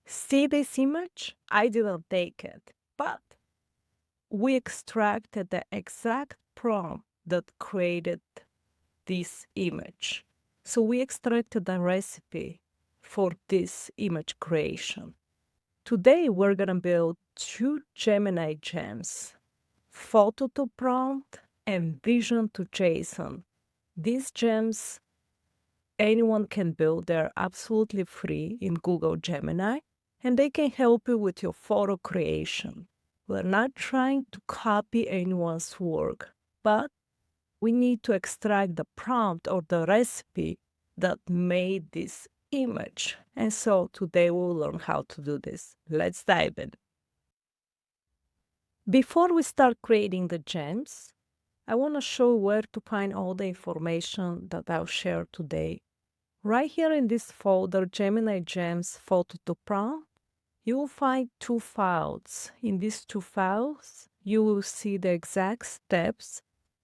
See this image? I didn't take it, but we extracted the exact prompt that created this image. So we extracted a recipe for this image creation. Today, we're going to build two Gemini gems, photo to prompt and vision to JSON. These gems, anyone can build. They're absolutely free in Google Gemini, and they can help you with your photo creation. We're not trying to copy anyone's work, but we need to extract the prompt or the recipe that made this image. And so today we'll learn how to do this. Let's dive in. Before we start creating the gems, I want to show where to find all the information that I'll share today. Right here in this folder, Gemini Gems Photo to Prompt, you will find two files. In these two files, you will see the exact steps,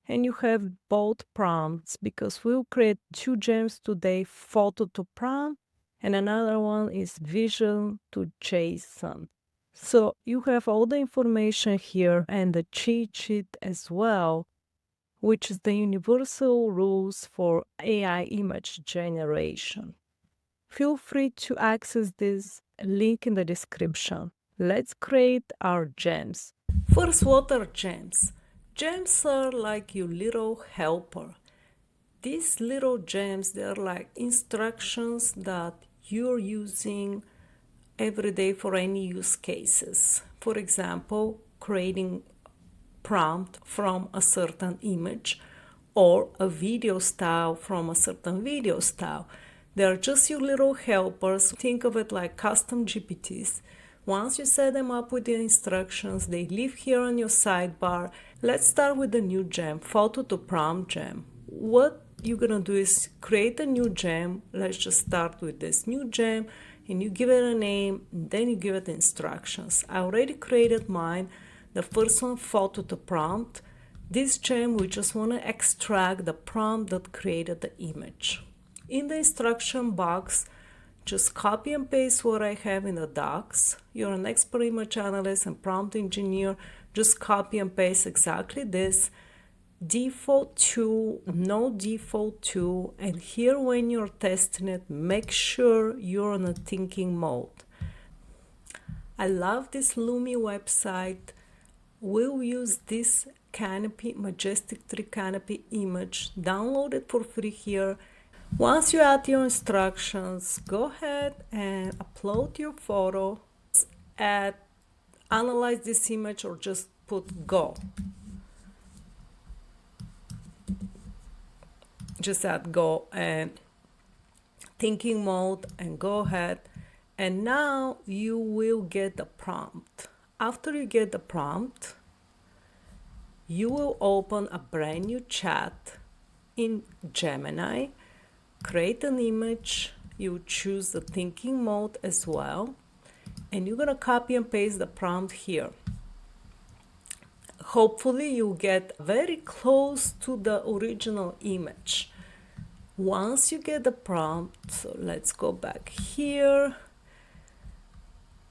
and you have both prompts because we'll create two gems today, photo to prompt, and another one is vision to JSON. So you have all the information here and the cheat sheet as well, which is the universal rules for AI image generation. Feel free to access this link in the description. Let's create our gems. First, what are gems? Gems are like your little helper. These little gems, they're like instructions that you're using every day for any use cases. For example, creating prompt from a certain image or a video style from a certain video style. They're just your little helpers. Think of it like custom GPTs. Once you set them up with the instructions, they live here on your sidebar. Let's start with the new gem, photo to prompt gem. What you're gonna do is create a new gem. Let's just start with this new gem, and you give it a name, and then you give it instructions. I already created mine. The first one, photo to prompt. This gem, we just want to extract the prompt that created the image. In the instruction box, just copy and paste what I have in the docs. You're an expert image analyst and prompt engineer. Just copy and paste exactly this. Default to, no default to, and here when you're testing it, make sure you're in a thinking mode. I love this Lumi website. We'll use this canopy, majestic tree canopy image. Download it for free here. Once you add your instructions, go ahead and upload your photo. Add, analyze this image, or just put go. Just add go and thinking mode and go ahead. And now you will get the prompt. After you get the prompt, you will open a brand new chat in Gemini, create an image, you choose the thinking mode as well, and you're gonna copy and paste the prompt here. Hopefully you get very close to the original image. Once you get the prompt, so let's go back here.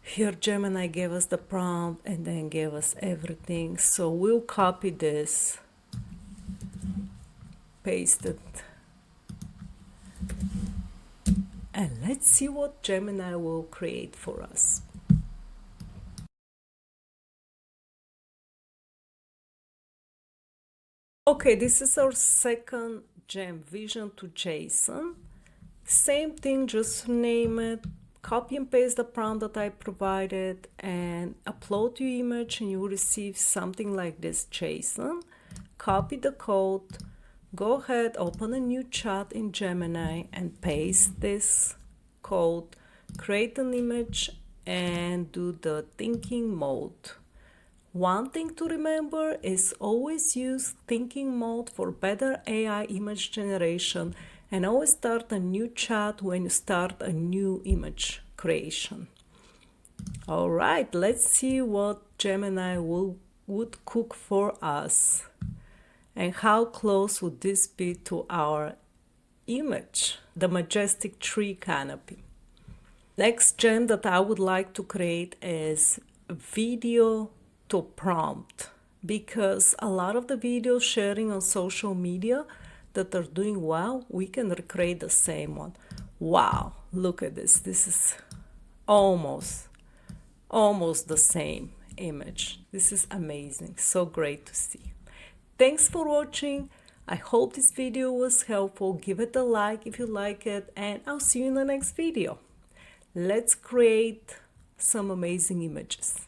Here Gemini gave us the prompt and then gave us everything. So we'll copy this, paste it, and let's see what Gemini will create for us. Okay, this is our second gem, Vision to JSON. Same thing, just name it, copy and paste the prompt that I provided, and upload your image, and you will receive something like this JSON. Copy the code, go ahead, open a new chat in Gemini and paste this code, create an image, and do the thinking mode. One thing to remember is always use thinking mode for better AI image generation, and always start a new chat when you start a new image creation. All right, let's see what Gemini would cook for us, and how close would this be to our image, the majestic tree canopy. Next gem that I would like to create is video to prompt, because a lot of the videos sharing on social media that are doing well, we can recreate the same one. Wow, look at this. This is almost the same image. This is amazing. So great to see. Thanks for watching. I hope this video was helpful. Give it a like if you like it, and I'll see you in the next video. Let's create some amazing images.